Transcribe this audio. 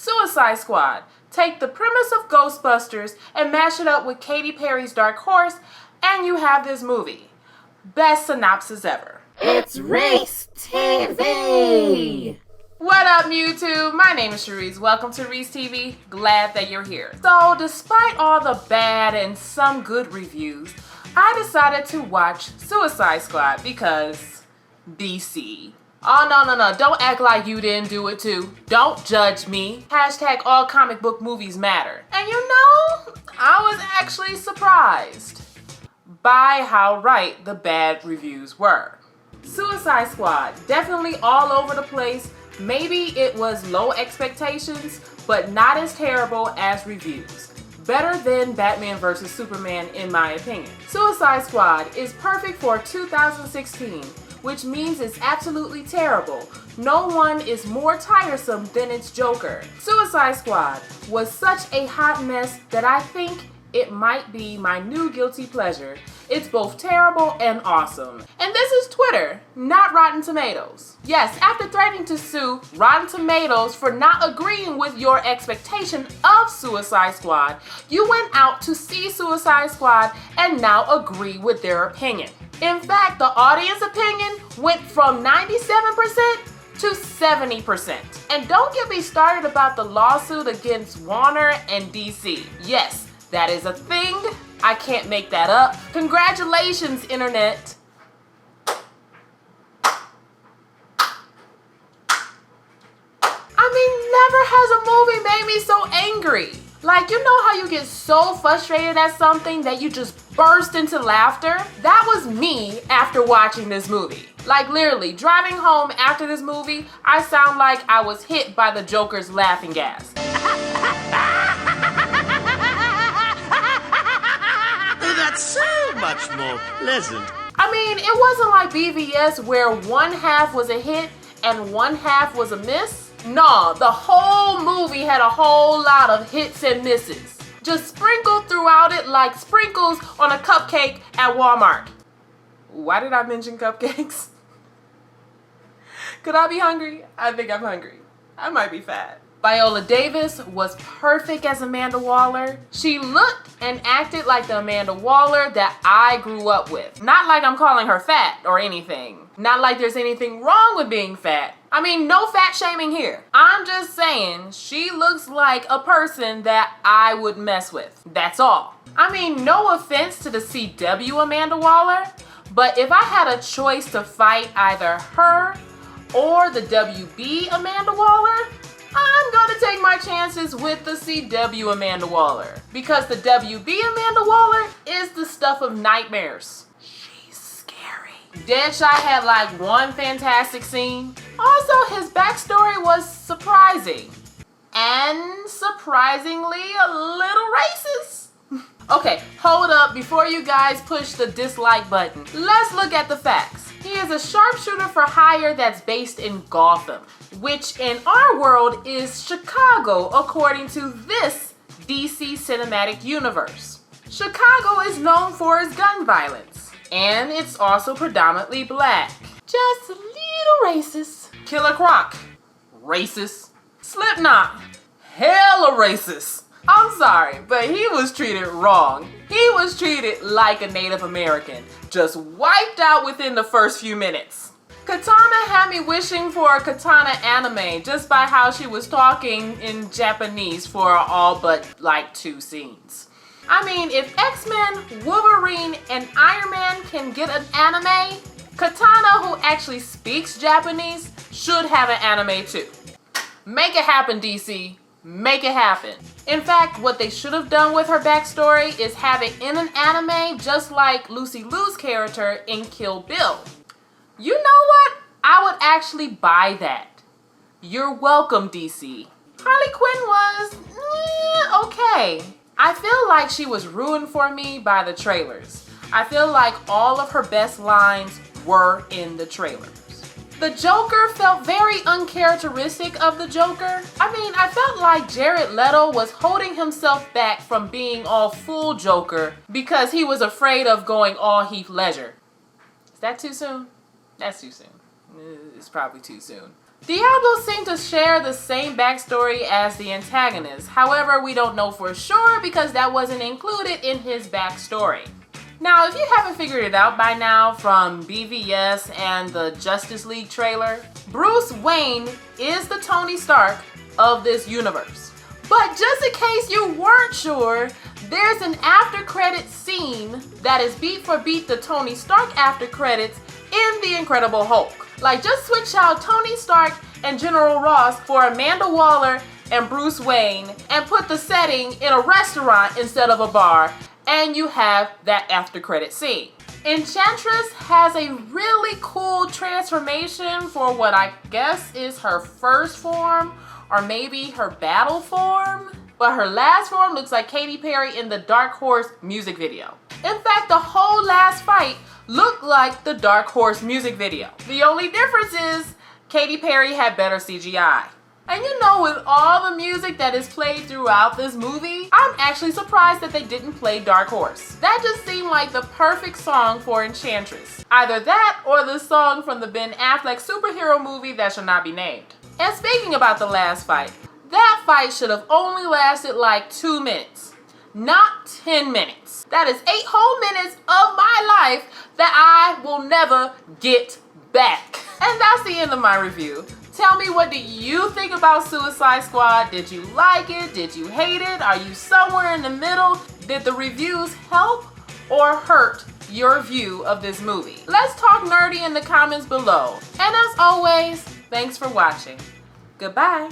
Suicide Squad. Take the premise of Ghostbusters and mash it up with Katy Perry's Dark Horse, and you have this movie. Best synopsis ever. It's RyceTV! What up, YouTube? My name is Cherise. Welcome to RyceTV. Glad that you're here. So, despite all the bad and some good reviews, I decided to watch Suicide Squad because DC. Oh, no. Don't act like you didn't do it too. Don't judge me. Hashtag all comic book movies matter. And you know, I was actually surprised by how right the bad reviews were. Suicide Squad, definitely all over the place. Maybe it was low expectations, but not as terrible as reviews. Better than Batman vs. Superman in my opinion. Suicide Squad is perfect for 2016, which means it's absolutely terrible. No one is more tiresome than its Joker. Suicide Squad was such a hot mess that I think it might be my new guilty pleasure. It's both terrible and awesome. And this is Twitter, not Rotten Tomatoes. Yes, after threatening to sue Rotten Tomatoes for not agreeing with your expectation of Suicide Squad, you went out to see Suicide Squad and now agree with their opinion. In fact, the audience opinion went from 97% to 70%. And don't get me started about the lawsuit against Warner and DC. Yes, that is a thing. I can't make that up. Congratulations, Internet. I mean, never has a movie made me so angry. Like, you know how you get so frustrated at something that you just burst into laughter? That was me after watching this movie. Like, literally, driving home after this movie, I sound like I was hit by the Joker's laughing gas. That's so much more pleasant. I mean, it wasn't like BVS where one half was a hit and one half was a miss. No, the whole movie had a whole lot of hits and misses. Just sprinkled throughout it like sprinkles on a cupcake at Walmart. Why did I mention cupcakes? Could I be hungry? I think I'm hungry. I might be fat. Viola Davis was perfect as Amanda Waller. She looked and acted like the Amanda Waller that I grew up with. Not like I'm calling her fat or anything. Not like there's anything wrong with being fat. I mean, no fat shaming here. I'm just saying she looks like a person that I would mess with. That's all. I mean, no offense to the CW Amanda Waller, but if I had a choice to fight either her or the WB Amanda Waller, I'm gonna take my chances with the CW Amanda Waller. Because the WB Amanda Waller is the stuff of nightmares. She's scary. Deadshot had like one fantastic scene. Also, his backstory was surprising. And surprisingly a little racist. Okay, hold up before you guys push the dislike button. Let's look at the facts. He is a sharpshooter for hire that's based in Gotham, which in our world is Chicago according to this DC cinematic universe. Chicago is known for its gun violence, and it's also predominantly black. Just a little racist. Killer Croc, racist. Slipknot, hella racist. I'm sorry, but he was treated wrong. He was treated like a Native American, just wiped out within the first few minutes. Katana had me wishing for a Katana anime just by how she was talking in Japanese for all but like 2 scenes. I mean, if X-Men, Wolverine, and Iron Man can get an anime, Katana, who actually speaks Japanese, should have an anime too. Make it happen, DC. Make it happen. In fact, what they should have done with her backstory is have it in an anime just like Lucy Liu's character in Kill Bill. You know what? I would actually buy that. You're welcome, DC. Harley Quinn was okay. I feel like she was ruined for me by the trailers. I feel like all of her best lines were in the trailers. The Joker felt very uncharacteristic of the Joker. I mean, I felt like Jared Leto was holding himself back from being all full Joker because he was afraid of going all Heath Ledger. Is that too soon? That's too soon. It's probably too soon. Diablo seemed to share the same backstory as the antagonist. However, we don't know for sure because that wasn't included in his backstory. Now, if you haven't figured it out by now from BVS and the Justice League trailer, Bruce Wayne is the Tony Stark of this universe. But just in case you weren't sure, there's an after credits scene that is beat for beat the Tony Stark after credits in The Incredible Hulk. Like, just switch out Tony Stark and General Ross for Amanda Waller and Bruce Wayne and put the setting in a restaurant instead of a bar, and you have that after credit scene. Enchantress has a really cool transformation for what I guess is her first form, or maybe her battle form. But her last form looks like Katy Perry in the Dark Horse music video. In fact, the whole last fight looked like the Dark Horse music video. The only difference is Katy Perry had better CGI. And you know, with all the music that is played throughout this movie, I'm actually surprised that they didn't play Dark Horse. That just seemed like the perfect song for Enchantress. Either that or the song from the Ben Affleck superhero movie that shall not be named. And speaking about the last fight, that fight should have only lasted like 2 minutes, not 10 minutes. That is 8 whole minutes of my life that I will never get back. And that's the end of my review. Tell me, what do you think about Suicide Squad? Did you like it? Did you hate it? Are you somewhere in the middle? Did the reviews help or hurt your view of this movie? Let's talk nerdy in the comments below. And as always, thanks for watching. Goodbye.